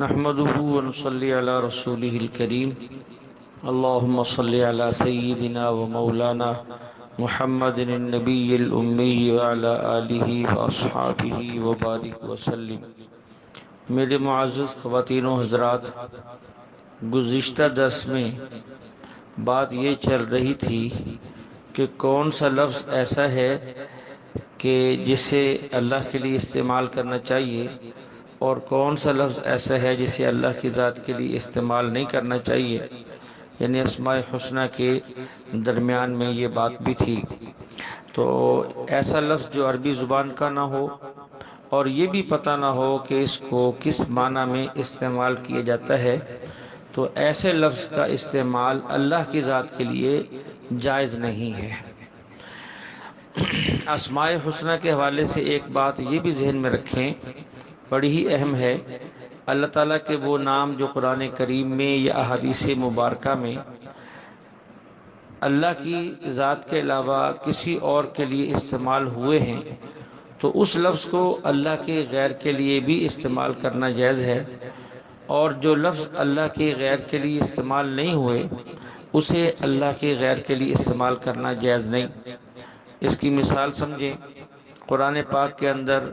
نحمده ونصلي على رسوله الكريم اللهم صل على سيدنا ومولانا محمد النبي الأمي وعلى آله وأصحابه وبارك وسلم۔ میرے معزز خواتین و حضرات، گزشتہ درس میں بات یہ چل رہی تھی کہ کون سا لفظ ایسا ہے کہ جسے اللہ کے لیے استعمال کرنا چاہیے اور کون سا لفظ ایسا ہے جسے اللہ کی ذات کے لیے استعمال نہیں کرنا چاہیے، یعنی اسماء حسنہ کے درمیان میں یہ بات بھی تھی۔ تو ایسا لفظ جو عربی زبان کا نہ ہو اور یہ بھی پتہ نہ ہو کہ اس کو کس معنی میں استعمال کیا جاتا ہے، تو ایسے لفظ کا استعمال اللہ کی ذات کے لیے جائز نہیں ہے۔ اسماء حسنہ کے حوالے سے ایک بات یہ بھی ذہن میں رکھیں، بڑی ہی اہم ہے۔ اللہ تعالیٰ کے وہ نام جو قرآن کریم میں یا احادیث مبارکہ میں اللہ کی ذات کے علاوہ کسی اور کے لیے استعمال ہوئے ہیں، تو اس لفظ کو اللہ کے غیر کے لیے بھی استعمال کرنا جائز ہے، اور جو لفظ اللہ کے غیر کے لیے استعمال نہیں ہوئے اسے اللہ کے غیر کے لیے استعمال کرنا جائز نہیں۔ اس کی مثال سمجھیں، قرآن پاک کے اندر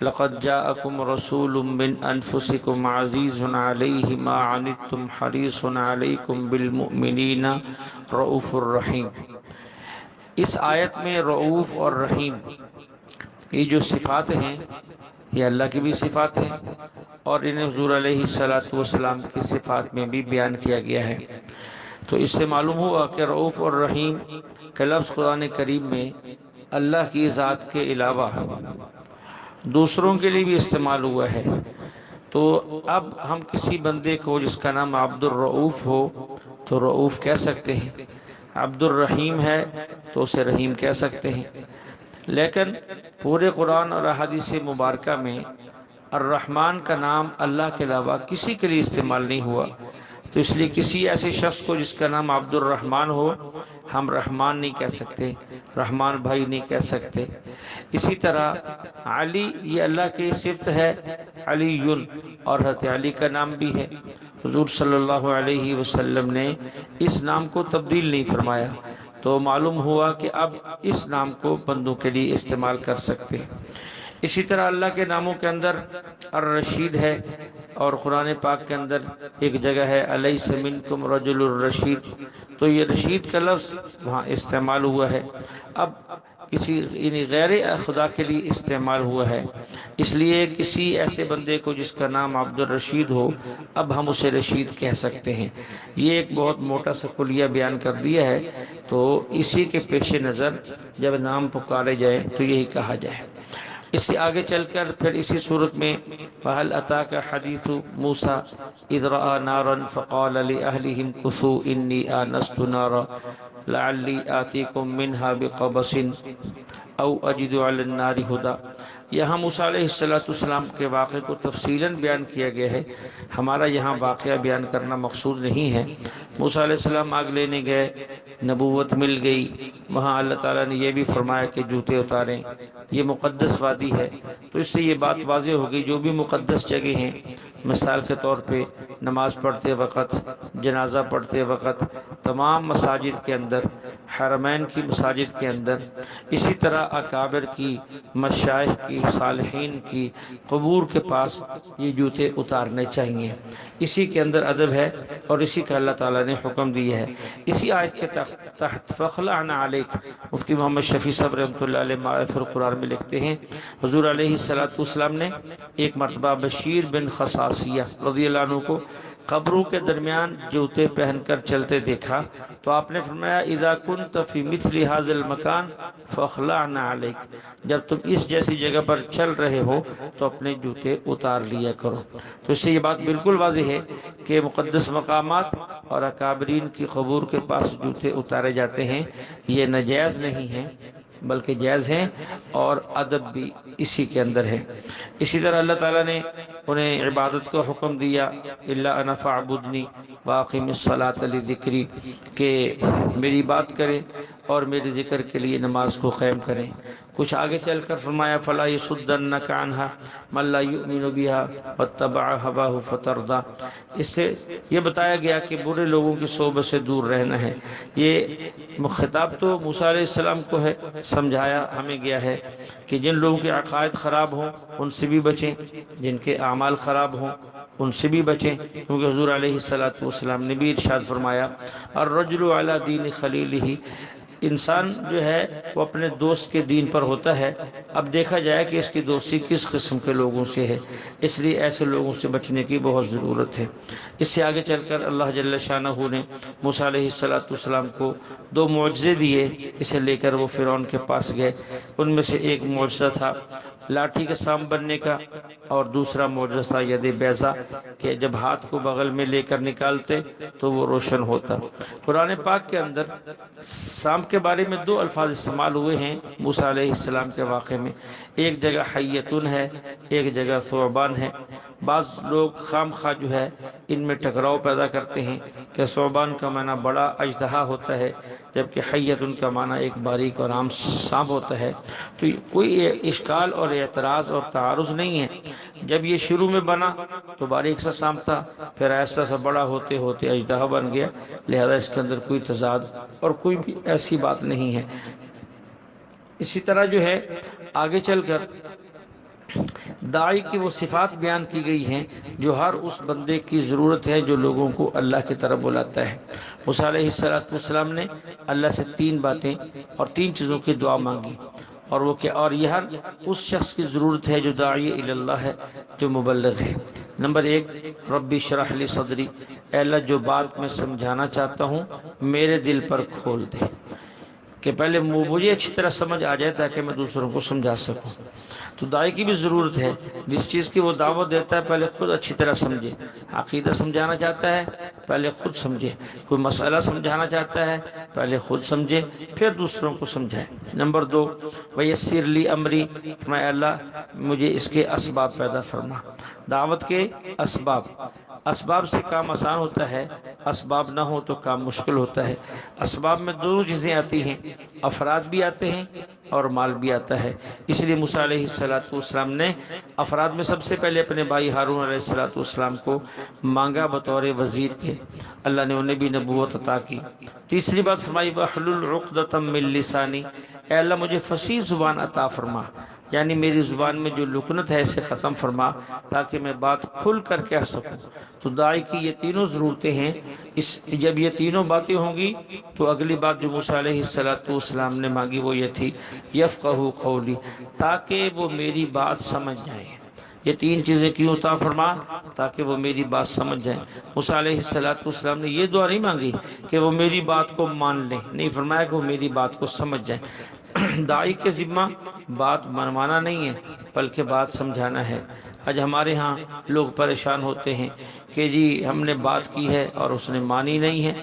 لقد جاءکم رسول من انفسکم عزیز علیہ ما عنتم حریص علیکم بالمؤمنین رؤوف الرحیم۔ اس آیت میں رؤوف اور رحیم یہ جو صفات ہیں یہ اللہ کی بھی صفات ہیں، اور انہیں حضور علیہ السلام کی صفات میں بھی بیان کیا گیا ہے۔ تو اس سے معلوم ہوا کہ رؤوف اور رحیم کا لفظ قرآن کریم میں اللہ کی ذات کے علاوہ دوسروں کے لیے بھی استعمال ہوا ہے۔ تو اب ہم کسی بندے کو جس کا نام عبد الرؤوف ہو تو رؤوف کہہ سکتے ہیں، عبد الرحیم ہے تو اسے رحیم کہہ سکتے ہیں، لیکن پورے قرآن اور احادیث مبارکہ میں الرحمن کا نام اللہ کے علاوہ کسی کے لیے استعمال نہیں ہوا، تو اس لیے کسی ایسے شخص کو جس کا نام عبد الرحمن ہو ہم رحمان نہیں کہہ سکتے، رحمان بھائی نہیں کہہ سکتے۔ اسی طرح علی یہ اللہ کی صفت ہے، علی، اور حضرت علی کا نام بھی ہے۔ حضور صلی اللہ علیہ وسلم نے اس نام کو تبدیل نہیں فرمایا، تو معلوم ہوا کہ اب اس نام کو بندوں کے لیے استعمال کر سکتے ہیں۔ اسی طرح اللہ کے ناموں کے اندر الرشید ہے، اور قرآن پاک کے اندر ایک جگہ ہے الیس منکم رجل الرشید، تو یہ رشید کا لفظ وہاں استعمال ہوا ہے، اب کسی یعنی غیر خدا کے لیے استعمال ہوا ہے، اس لیے کسی ایسے بندے کو جس کا نام عبد الرشید ہو اب ہم اسے رشید کہہ سکتے ہیں۔ یہ ایک بہت موٹا سا کلیہ بیان کر دیا ہے، تو اسی کے پیش نظر جب نام پکارے جائے تو یہی کہا جائے۔ اس سے آگے چل کر پھر اسی صورت میں وَهَلْ أَتَاكَ حَدِيثُ مُوسَىٰ إِذْ رَأَىٰ نَارًا فَقَالَ لِأَهْلِهِمْ كُثُوا إِنِّي آنَسْتُ نَارًا لَعَلِّي آتِيكُم مِّنْهَا بِقَبَسٍ أَوْ أَجِدُ عَلَى النَّارِ هُدًى۔ یہاں موسیٰ علیہ السلام کے واقعے کو تفصیلاً بیان کیا گیا ہے، ہمارا یہاں واقعہ بیان کرنا مقصود نہیں ہے۔ موسیٰ علیہ السلام آگ لینے گئے، نبوت مل گئی، وہاں اللہ تعالیٰ نے یہ بھی فرمایا کہ جوتے اتاریں، یہ مقدس وادی ہے، تو اس سے یہ بات واضح ہو گئی جو بھی مقدس جگہ ہیں، مثال کے طور پہ نماز پڑھتے وقت، جنازہ پڑھتے وقت، تمام مساجد کے اندر، حرمین کی مساجد کے اندر، اسی طرح اکابر کی، مشائخ کی، صالحین کی قبور کے پاس یہ جوتے اتارنے چاہیے۔ اسی کے اندر ادب ہے اور اسی کا اللہ تعالیٰ نے حکم دیا ہے۔ اسی آیت کے تحت فَخْلَعْنَا عَلَيْكَ، مفتی محمد شفیع صاحب رحمۃ اللہ علیہ معارف القرآن میں لکھتے ہیں، حضور علیہ السلام نے ایک مرتبہ بشیر بن خصاصیہ رضی اللہ عنہ کو قبروں کے درمیان جوتے پہن کر چلتے دیکھا، تو آپ نے فرمایا اذا كنت في مثل هذا المكان فاخلعنا عليك، جب تم اس جیسی جگہ پر چل رہے ہو تو اپنے جوتے اتار لیا کرو۔ تو اس سے یہ بات بالکل واضح ہے کہ مقدس مقامات اور اکابرین کی قبور کے پاس جوتے اتارے جاتے ہیں، یہ ناجائز نہیں ہیں بلکہ جائز ہیں، اور ادب بھی اسی کے اندر ہے۔ اسی طرح اللہ تعالیٰ نے انہیں عبادت کا حکم دیا، الا انا فاعبدنی واقم الصلاۃ لذکری، کہ میری بات کریں اور میرے ذکر کے لیے نماز کو قائم کریں۔ کچھ آگے چل کر فرمایا فلا یصدنک عنہا من لا یؤمن بها واتبع هواه فتردى، اس سے یہ بتایا گیا کہ برے لوگوں کی صحبت سے دور رہنا ہے۔ یہ خطاب تو موسیٰ علیہ السلام کو ہے، سمجھایا ہمیں گیا ہے کہ جن لوگوں کے عقائد خراب ہوں ان سے بھی بچیں، جن کے اعمال خراب ہوں ان سے بھی بچیں، کیونکہ حضور علیہ السلام نے بھی ارشاد فرمایا الرجل علی دین خلیلہ، انسان جو ہے وہ اپنے دوست کے دین پر ہوتا ہے۔ اب دیکھا جائے کہ اس کی دوستی کس قسم کے لوگوں سے ہے، اس لیے ایسے لوگوں سے بچنے کی بہت ضرورت ہے۔ اس سے آگے چل کر اللہ جل شانہ نے موسیٰ علیہ السلام کو دو معجزے دیے، اسے لے کر وہ فرعون کے پاس گئے۔ ان میں سے ایک معجزہ تھا لاٹھی کا سام بننے کا، اور دوسرا معجزہ تھا ید بیضا، کہ جب ہاتھ کو بغل میں لے کر نکالتے تو وہ روشن ہوتا۔ قرآن پاک کے اندر سام کے بارے میں دو الفاظ استعمال ہوئے ہیں موسیٰ علیہ السلام کے واقعے میں، ایک جگہ حیتن ہے، ایک جگہ ثعبان ہے۔ بعض لوگ خام خواہ جو ہے ان میں ٹکراؤ پیدا کرتے ہیں کہ ثعبان کا معنی بڑا اژدہا ہوتا ہے، جبکہ حیتن کا معنی ایک باریک اور عام سانپ ہوتا ہے۔ تو کوئی اشکال اور اعتراض اور تعارض نہیں ہے۔ جب یہ شروع میں بنا تو باریک سا سانپ تھا، پھر ایسا سا بڑا ہوتے ہوتے اژدہا بن گیا، لہذا اس کے اندر کوئی تضاد اور کوئی بھی ایسی بات نہیں ہے۔ اسی طرح جو ہے آگے چل کر داعی کی وہ صفات بیان کی گئی ہیں جو ہر اس بندے کی ضرورت ہے جو لوگوں کو اللہ کی طرف بلاتا ہے۔ موسیٰ علیہ السلام نے اللہ سے تین باتیں اور تین چیزوں کی دعا مانگی، اور وہ کہ اور یہ ہر اس شخص کی ضرورت ہے جو داعی الی اللہ ہے، جو مبلغ ہے۔ نمبر ایک، ربی اشرح لی صدری، اے اللہ جو بات میں سمجھانا چاہتا ہوں میرے دل پر کھول دے، کہ پہلے مجھے اچھی طرح سمجھ آ جائے تاکہ میں دوسروں کو سمجھا سکوں۔ تو داعی کی بھی ضرورت ہے، جس چیز کی وہ دعوت دیتا ہے پہلے خود اچھی طرح سمجھے۔ عقیدہ سمجھانا چاہتا ہے پہلے خود سمجھے، کوئی مسئلہ سمجھانا چاہتا ہے پہلے خود سمجھے پھر دوسروں کو سمجھائے۔ نمبر دو، ویسر لی امری، میں اللہ مجھے اس کے اسباب پیدا فرما۔ دعوت کے اسباب، اسباب سے کام آسان ہوتا ہے، اسباب نہ ہو تو کام مشکل ہوتا ہے۔ اسباب میں دونوں چیزیں آتی ہیں، افراد بھی آتے ہیں اور مال بھی آتا ہے۔ اس لیے موسیٰ علیہ السلام نے افراد میں سب سے پہلے اپنے بھائی ہارون علیہ السلام کو مانگا بطور وزیر کے، اللہ نے انہیں بھی نبوت عطا کی۔ تیسری بات فرمائی وَاحْلُلْ عُقْدَةً مِّن لِّسَانِي، اے اللہ مجھے فصیح زبان عطا فرما، یعنی میری زبان میں جو لکنت ہے اسے ختم فرما تاکہ میں بات کھل کر کہہ سکوں۔ تو داعی کی یہ تینوں ضرورتیں ہیں، جب یہ تینوں باتیں ہوں گی تو اگلی بات جو موسیٰ علیہ السلام نے مانگی وہ یہ تھی یفقہوا قولی، تاکہ وہ میری بات سمجھ جائیں۔ یہ تین چیزیں کیوں عطا فرما؟ تاکہ وہ میری بات سمجھ جائیں۔ موسیٰ علیہ السلام نے یہ دعا نہیں مانگی کہ وہ میری بات کو مان لیں، نہیں، فرمایا کہ وہ میری بات کو سمجھ جائیں۔ داعی کے ذمہ بات منوانا نہیں ہے بلکہ بات سمجھانا ہے۔ آج ہمارے ہاں لوگ پریشان ہوتے ہیں کہ جی ہم نے بات کی ہے اور اس نے مانی نہیں ہے۔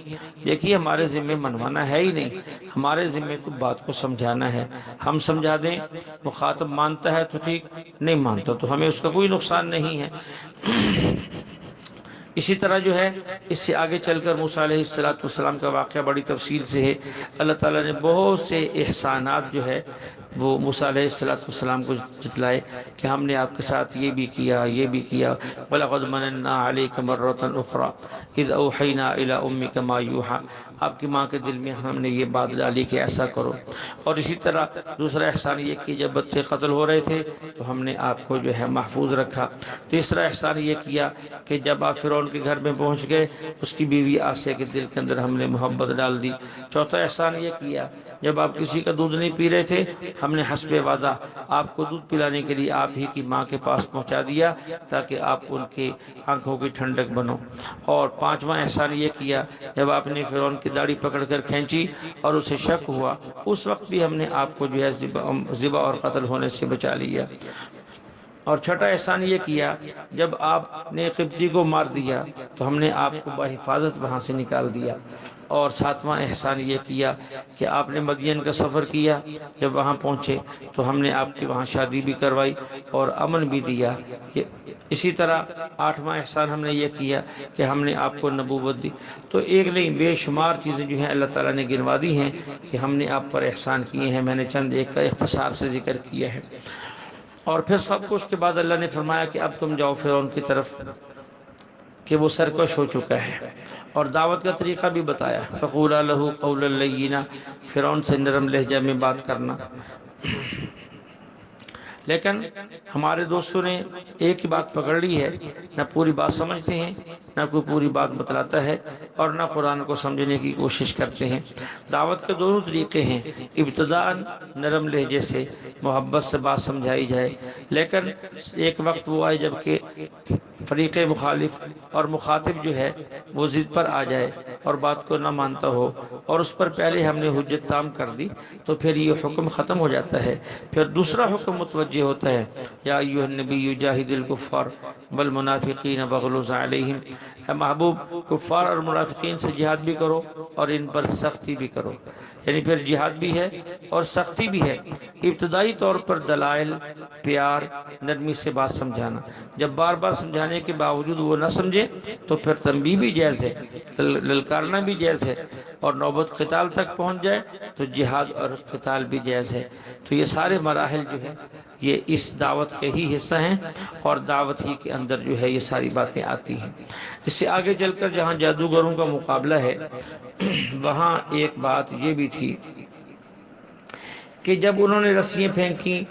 دیکھیے ہمارے ذمہ منوانا ہے ہی نہیں، ہمارے ذمہ تو بات کو سمجھانا ہے۔ ہم سمجھا دیں، مخاطب مانتا ہے تو ٹھیک، نہیں مانتا تو ہمیں اس کا کوئی نقصان نہیں ہے۔ اسی طرح جو ہے اس سے آگے چل کر موسیٰ علیہ السلام کا واقعہ بڑی تفصیل سے ہے۔ اللہ تعالیٰ نے بہت سے احسانات جو ہے وہ موسیٰ علیہ السلام کو جتلائے کہ ہم نے آپ کے ساتھ یہ بھی کیا، یہ بھی کیا۔ وَلَقَدْ مَنَنَّا عَلَيْكَ مَرَّةً أُخْرَى إِذْ أَوْحَيْنَا إِلَىٰ أُمِّكَ مَا يُوحَىٰ، آپ کی ماں کے دل میں ہم نے یہ بات ڈالی کہ ایسا کرو۔ اور اسی طرح دوسرا احسان یہ کہ جب بچے قتل ہو رہے تھے تو ہم نے آپ کو جو ہے محفوظ رکھا۔ تیسرا احسان یہ کیا کہ جب آپ فرعون کے گھر میں پہنچ گئے اس کی بیوی آسیہ کے دل کے اندر ہم نے محبت ڈال دی۔ چوتھا احسان یہ کیا جب آپ کسی کا دودھ نہیں پی رہے تھے ہم نے حسب وعدہ آپ کو دودھ پلانے کے لیے آپ ہی کی ماں کے پاس پہنچا دیا تاکہ آپ ان کی آنکھوں کی ٹھنڈک بنو۔ اور پانچواں احسان یہ کیا جب آپ نے فرعون کی داڑھی پکڑ کر کھینچی اور اسے شک ہوا اس وقت بھی ہم نے آپ کو جو ہے ذبح اور قتل ہونے سے بچا لیا۔ اور چھٹا احسان یہ کیا جب آپ نے قبطی کو مار دیا تو ہم نے آپ کو بحفاظت وہاں سے نکال دیا۔ اور ساتواں احسان یہ کیا کہ آپ نے مدین کا سفر کیا، جب وہاں پہنچے تو ہم نے آپ کی وہاں شادی بھی کروائی اور امن بھی دیا۔ اسی طرح آٹھواں احسان ہم نے یہ کیا کہ ہم نے آپ کو نبوت دی۔ تو ایک نہیں، بے شمار چیزیں جو ہیں اللہ تعالیٰ نے گنوا دی ہیں کہ ہم نے آپ پر احسان کیے ہیں۔ میں نے چند ایک کا اختصار سے ذکر کیا ہے۔ اور پھر سب کچھ کے بعد اللہ نے فرمایا کہ اب تم جاؤ فرعون کی طرف کہ وہ سرکش ہو چکا ہے، اور دعوت کا طریقہ بھی بتایا، فقولا لہ قولا لینا، فرعون سے نرم لہجہ میں بات کرنا۔ لیکن ہمارے دوستوں نے ایک ہی بات پکڑ لی ہے، نہ پوری بات سمجھتے ہیں، نہ کوئی پوری بات بتلاتا ہے، اور نہ قرآن کو سمجھنے کی کوشش کرتے ہیں۔ دعوت کے دونوں طریقے ہیں، ابتداء نرم لہجے سے محبت سے بات سمجھائی جائے، لیکن ایک وقت وہ آئے جب کہ فریق مخالف اور مخاطب جو ہے وہ ضد پر آ جائے اور بات کو نہ مانتا ہو، اور اس پر پہلے ہم نے حجت تام کر دی، تو پھر یہ حکم ختم ہو جاتا ہے۔ پھر دوسرا حکم متوجہ ہوتا ہے، یا ایھا النبی جاہد الکفار والمنافقین واغلظ علیہم، اے محبوب کفار اور منافقین سے جہاد بھی کرو اور ان پر سختی بھی کرو۔ یعنی پھر جہاد بھی ہے اور سختی بھی ہے۔ ابتدائی طور پر دلائل، پیار، نرمی سے بات سمجھانا، جب بار بار سمجھانے کے باوجود وہ نہ سمجھے تو پھر تنبیہ بھی جائز ہے، للکارنا بھی جائز ہے، اور نوبت قتال تک پہنچ جائے تو جہاد اور قتال بھی جائز ہے۔ تو یہ سارے مراحل جو ہے یہ اس دعوت کے ہی حصہ ہیں، اور دعوت ہی کے اندر جو ہے یہ ساری باتیں آتی ہیں۔ اس سے آگے چل کر جہاں جادوگروں کا مقابلہ ہے، وہاں ایک بات یہ بھی تھی کہ جب انہوں نے رسیاں پھینکی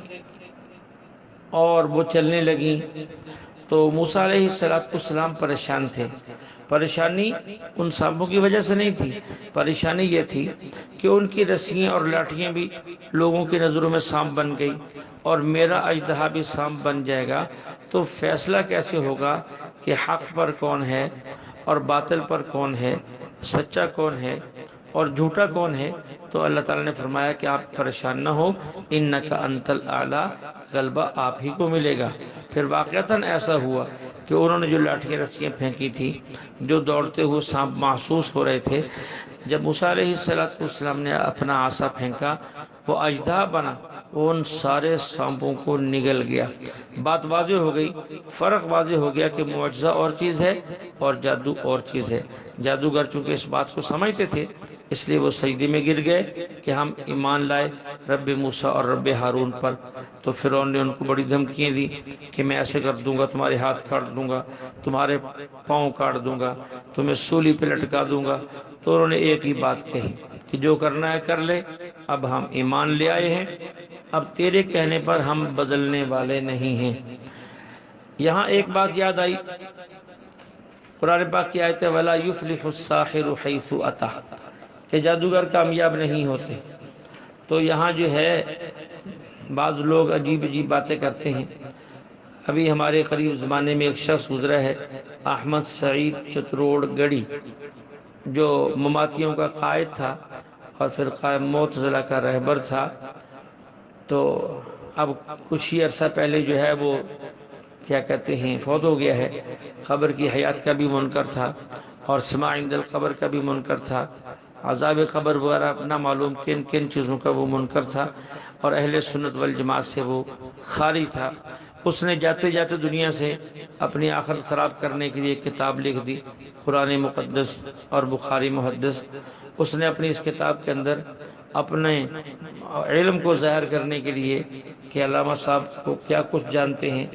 اور وہ چلنے لگیں تو موسیٰ علیہ السلام پریشان تھے۔ پریشانی ان سانپوں کی وجہ سے نہیں تھی، پریشانی یہ تھی کہ ان کی رسیاں اور لاٹھیاں بھی لوگوں کی نظروں میں سانپ بن گئی، اور میرا اژدہا بھی سانپ بن جائے گا، تو فیصلہ کیسے ہوگا کہ حق پر کون ہے اور باطل پر کون ہے، سچا کون ہے اور جھوٹا کون ہے؟ تو اللہ تعالیٰ نے فرمایا کہ آپ پریشان نہ ہو، انک انت الاعلی، غلبہ آپ ہی کو ملے گا۔ پھر واقعتاً ایسا ہوا کہ انہوں نے جو لاٹھیاں رسیاں پھینکی تھی، جو دوڑتے ہوئے سانپ محسوس ہو رہے تھے، جب موسیٰ علیہ السلام نے اپنا عصا پھینکا، وہ اژدہا بنا، ان سارے سانپوں کو نگل گیا۔ بات واضح ہو گئی، فرق واضح ہو گیا کہ معجزہ اور چیز ہے اور جادو اور چیز ہے۔ جادوگر چونکہ اس بات کو سمجھتے تھے، اس لیے وہ سجدے میں گر گئے کہ ہم ایمان لائے رب موسیٰ اور رب ہارون پر۔ تو فرعون نے ان کو بڑی دھمکیاں دی کہ میں ایسے کر دوں گا، تمہارے ہاتھ کاٹ دوں گا، تمہارے پاؤں کاٹ دوں گا، تمہیں سولی پہ لٹکا دوں گا۔ تو انہوں نے ایک ہی بات کہی کہ جو کرنا ہے کر لے، اب ہم ایمان لے آئے ہیں، اب تیرے کہنے پر ہم بدلنے والے نہیں ہیں۔ یہاں ایک بات یاد آئی، قرآن پاک کی آیت ہے وَلَا يُفْلِحُ السَّاحِرُ حَيْثُ أَتَى، کہ جادوگر کامیاب نہیں ہوتے۔ تو یہاں جو ہے بعض لوگ عجیب عجیب باتیں کرتے ہیں۔ ابھی ہمارے قریب زمانے میں ایک شخص گزرا ہے، احمد سعید چتروڑ گڑھی، جو مماتیوں کا قائد تھا اور فرقہ معتزلہ کا رہبر تھا۔ تو اب کچھ ہی عرصہ پہلے جو ہے وہ کیا کہتے ہیں فوت ہو گیا ہے۔ قبر کی حیات کا بھی منکر تھا، اور سماع عند القبر کا بھی منکر تھا، عذاب قبر وغیرہ نہ معلوم کن کن چیزوں کا وہ منکر تھا، اور اہل سنت والجماعت سے وہ خارج تھا۔ اس نے جاتے جاتے دنیا سے اپنی آخرت خراب کرنے کے لیے کتاب لکھ دی، قرآن مقدس اور بخاری محدث۔ اس نے اپنی اس کتاب کے اندر اپنے علم کو ظاہر کرنے کے لیے کہ علامہ صاحب کو کیا کچھ جانتے ہیں،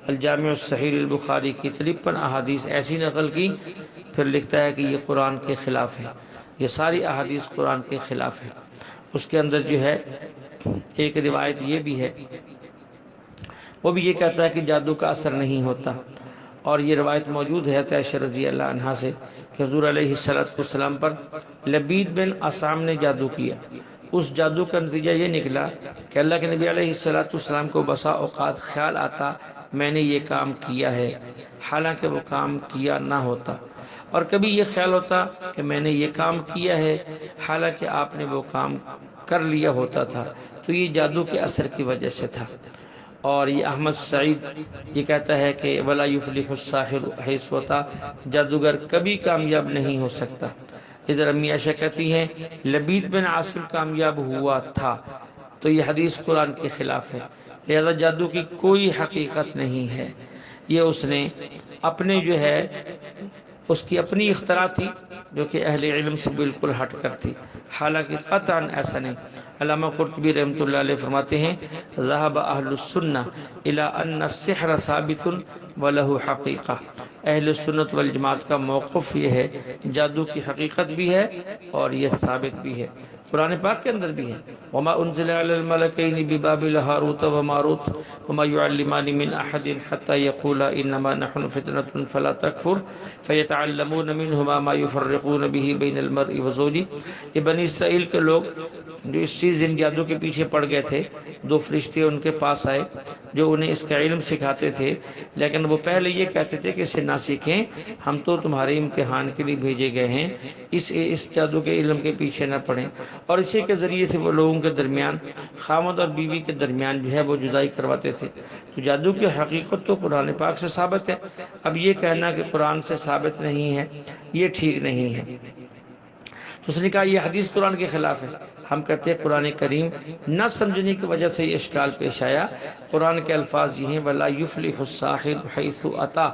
الجامع الصحیح البخاری کی 53 احادیث ایسی نقل کی، پھر لکھتا ہے کہ یہ قرآن کے خلاف ہے، یہ ساری احادیث قرآن کے خلاف ہے۔ اس کے اندر جو ہے ایک روایت یہ بھی ہے، وہ بھی یہ کہتا ہے کہ جادو کا اثر نہیں ہوتا، اور یہ روایت موجود ہے عائشہ رضی اللہ عنہا سے کہ حضور علیہ السلام پر لبید بن عصام نے جادو کیا۔ اس جادو کا نتیجہ یہ نکلا کہ اللہ کے نبی علیہ السلام کو بسا اوقات خیال آتا میں نے یہ کام کیا ہے، حالانکہ وہ کام کیا نہ ہوتا، اور کبھی یہ خیال ہوتا کہ میں نے یہ کام کیا ہے، حالانکہ آپ نے وہ کام کر لیا ہوتا تھا۔ تو یہ جادو کے اثر کی وجہ سے تھا۔ اور یہ احمد سعید یہ کہتا ہے کہ وَلَا يُفْلِحُ السَّاحِرُ حَيْثُ أَتَى، جادوگر کبھی کامیاب نہیں ہو سکتا۔ ادھر امی عائشہ کہتی ہیں لبید بن عاصم کامیاب ہوا تھا، تو یہ حدیث قرآن کے خلاف ہے، لہذا جادو کی کوئی حقیقت نہیں ہے، یہ اس نے اپنے جو ہے اس کی اپنی اختراع تھی جو کہ اہل علم سے بالکل ہٹ کر تھی، حالانکہ قطعاً ایسا نہیں۔ علامہ قرطبی رحمۃ اللہ علیہ فرماتے ہیں ذهب اہل السنہ الی ان السحر ثابت وله حقیقہ، اہل سنت والجماعت کا موقف یہ ہے جادو کی حقیقت بھی ہے اور یہ ثابت بھی ہے، قرآن پاک کے اندر بھی ہے وما انزل علی الملکین ببابل ہاروت وماروت وما يعلمان من احد حتى يقولا انما نحن فتنة فلا تکفر فیتعلمون منهما ما يفرقون به بین المرء وزوجه۔ یہ بنی اسرائیل کے لوگ جو اس چیز ان جادو کے پیچھے پڑ گئے تھے، دو فرشتے ان کے پاس آئے جو انہیں اس کا علم سکھاتے تھے، لیکن وہ پہلے یہ کہتے تھے کہ اسے نہ سیکھیں، ہم تو تمہارے امتحان کے لیے بھیجے گئے ہیں، اس جادو کے علم کے پیچھے نہ پڑیں، اور اسی کے ذریعے سے وہ لوگوں کے درمیان، خامد اور بیوی کے درمیان جو ہے وہ جدائی کرواتے تھے۔ تو جادو کی حقیقت تو قرآن پاک سے ثابت ہے، اب یہ کہنا کہ قرآن سے ثابت نہیں ہے یہ ٹھیک نہیں ہے۔ تو اس نے کہا یہ حدیث قرآن کے خلاف ہے، ہم کہتے ہیں قرآن کریم نہ سمجھنے کی وجہ سے یہ اشکال پیش آیا، قرآن کے الفاظ یہ ہیں وَلَا يُفْلِحُ السَّاحِرُ حَيْثُ أَتَى،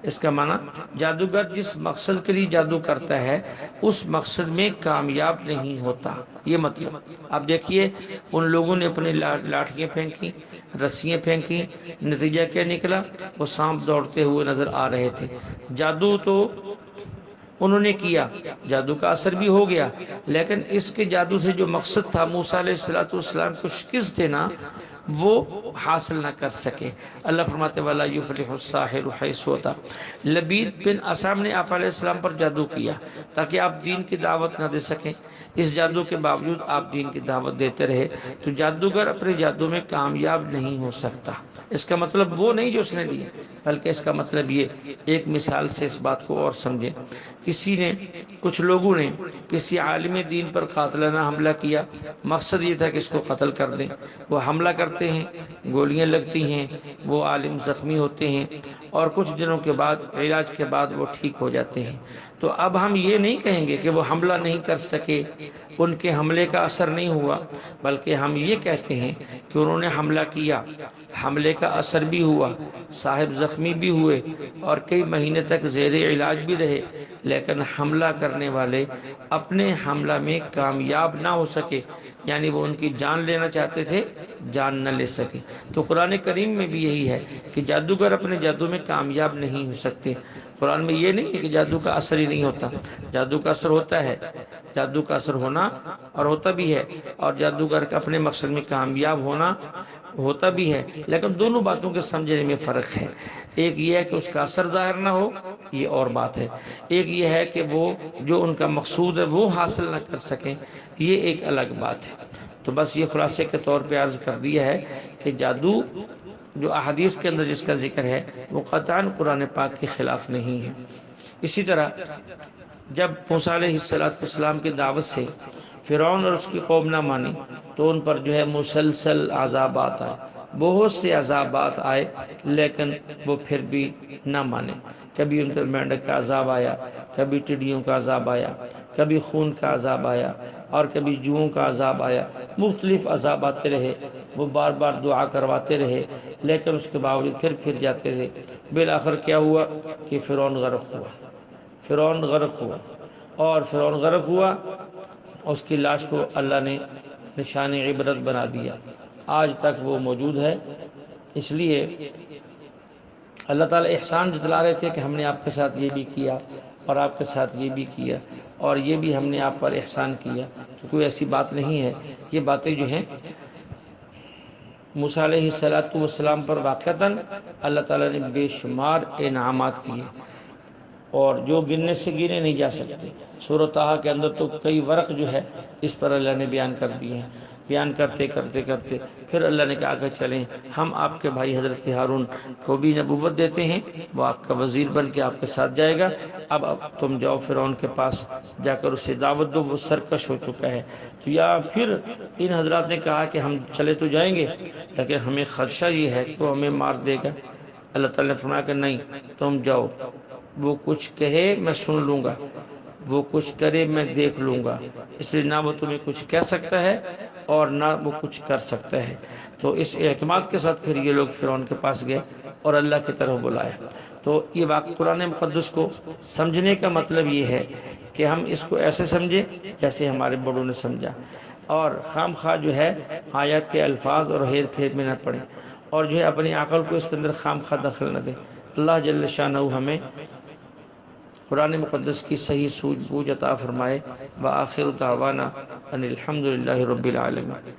اس کا معنی جادوگر جس مقصد کے لیے جادو کرتا ہے اس مقصد میں کامیاب نہیں ہوتا، یہ مطلب۔ اب دیکھیے ان لوگوں نے اپنی لاٹھیاں پھینکی، رسیاں پھینکی، نتیجہ کیا نکلا؟ وہ سانپ دوڑتے ہوئے نظر آ رہے تھے۔ جادو تو انہوں نے کیا، جادو کا اثر بھی ہو گیا، لیکن اس کے جادو سے جو مقصد تھا موسیٰ علیہ السلام کو شکست دینا وہ حاصل نہ کر سکے۔ اللہ فرماتے وَلَا يُفْلِحُ السَّاحِرُ حَيْثُ أَتَى، لبید بن عصام نے آپ علیہ السلام پر جادو کیا تاکہ آپ دین کی دعوت نہ دے سکیں، اس جادو کے باوجود آپ دین کی دعوت دیتے رہے، تو جادوگر اپنے جادو میں کامیاب نہیں ہو سکتا۔ اس کا مطلب وہ نہیں جو اس نے لیا، بلکہ اس کا مطلب یہ، ایک مثال سے اس بات کو اور سمجھیں۔ کچھ لوگوں نے کسی عالم دین پر قاتلانہ حملہ کیا، مقصد یہ تھا کہ اس کو قتل کر دیں، وہ حملہ کرتے ہیں، گولیاں لگتی ہیں، وہ عالم زخمی ہوتے ہیں، اور کچھ دنوں کے بعد، علاج کے بعد وہ ٹھیک ہو جاتے ہیں۔ تو اب ہم یہ نہیں کہیں گے کہ وہ حملہ نہیں کر سکے، ان کے حملے کا اثر نہیں ہوا، بلکہ ہم یہ کہتے ہیں کہ انہوں نے حملہ کیا، حملے کا اثر بھی ہوا، صاحب زخمی بھی ہوئے اور کئی مہینے تک زیر علاج بھی رہے، لیکن حملہ کرنے والے اپنے حملہ میں کامیاب نہ ہو سکے، یعنی وہ ان کی جان لینا چاہتے تھے، جان نہ لے سکے۔ تو قرآن کریم میں بھی یہی ہے کہ جادوگر اپنے جادو میں کامیاب نہیں ہو سکتے۔ قرآن میں یہ نہیں ہے کہ جادو کا اثر ہی نہیں ہوتا، جادو کا اثر ہوتا ہے، جادو کا اثر ہونا اور ہوتا بھی ہے، اور جادوگر کا اپنے مقصد میں کامیاب ہونا ہوتا بھی ہے، لیکن دونوں باتوں کے سمجھنے میں فرق ہے۔ ایک یہ ہے کہ اس کا اثر ظاہر نہ ہو، یہ اور بات ہے، ایک یہ ہے کہ وہ جو ان کا مقصود ہے وہ حاصل نہ کر سکیں، یہ ایک الگ بات ہے۔ تو بس یہ خلاصے کے طور پہ عرض کر دیا ہے کہ جادو جو احادیث کے اندر جس کا ذکر ہے وہ قطعاً قرآن پاک کے خلاف نہیں ہے۔ اسی طرح جب موسیٰ علیہ السلام کی دعوت سے فرعون اور اس کی قوم نہ مانی تو ان پر جو ہے مسلسل عذابات آئے، بہت سے عذابات آئے، لیکن وہ پھر بھی نہ مانے۔ کبھی ان پر مینڈک کا عذاب آیا، کبھی ٹڈیوں کا عذاب آیا، کبھی خون کا عذاب آیا، اور کبھی جوؤں کا عذاب آیا، مختلف عذاب آتے رہے، وہ بار بار دعا کرواتے رہے، لیکن اس کے باوجود پھر جاتے رہے۔ بالآخر کیا ہوا کہ فرعون غرق ہوا، فرعون غرق ہوا، اور فرعون غرق ہوا، اس کی لاش کو اللہ نے نشان عبرت بنا دیا، آج تک وہ موجود ہے۔ اس لیے اللہ تعالیٰ احسان جتلا رہے تھے کہ ہم نے آپ کے ساتھ یہ بھی کیا اور آپ کے ساتھ یہ بھی کیا اور یہ بھی ہم نے آپ پر احسان کیا، تو کوئی ایسی بات نہیں ہے۔ یہ باتیں جو ہیں موسیٰ علیہ السلام پر واقعتاً اللہ تعالیٰ نے بے شمار انعامات کیے، اور جو گننے سے گنے نہیں جا سکتے۔ سورۃ طٰہٰ کے اندر تو کئی ورق جو ہے اس پر اللہ نے بیان کر دیے ہیں۔ بیان کرتے کرتے کرتے پھر اللہ نے کہا کہ چلیں ہم آپ کے بھائی حضرت ہارون کو بھی نبوت دیتے ہیں، وہ آپ کا وزیر بن کے آپ کے ساتھ جائے گا، اب تم جاؤ فرعون کے پاس جا کر اسے دعوت دو، وہ سرکش ہو چکا ہے۔ تو یا پھر ان حضرات نے کہا کہ ہم چلے تو جائیں گے، لیکن ہمیں خدشہ یہ ہے کہ وہ ہمیں مار دے گا۔ اللہ تعالیٰ نے فرمایا کہ نہیں، تم جاؤ، وہ کچھ کہے میں سن لوں گا، وہ کچھ کرے میں دیکھ لوں گا، اس لیے نہ وہ تمہیں کچھ کہہ سکتا ہے اور نہ وہ کچھ کر سکتا ہے۔ تو اس اعتماد کے ساتھ پھر یہ لوگ فرعون کے پاس گئے اور اللہ کی طرف بلایا۔ تو یہ قرآن مقدس کو سمجھنے کا مطلب یہ ہے کہ ہم اس کو ایسے سمجھیں جیسے ہمارے بڑوں نے سمجھا، اور خام خواہ جو ہے آیات کے الفاظ اور ہیر پھیر میں نہ پڑیں، اور جو ہے اپنی عقل کو اس کے اندر خام خواہ دخل نہ دیں۔ اللہ جل شانہ ہمیں قرآن مقدس کی صحیح سوجھ بوجھ عطا فرمائے۔ وآخر دعوانا ان الحمد للہ رب العالمین۔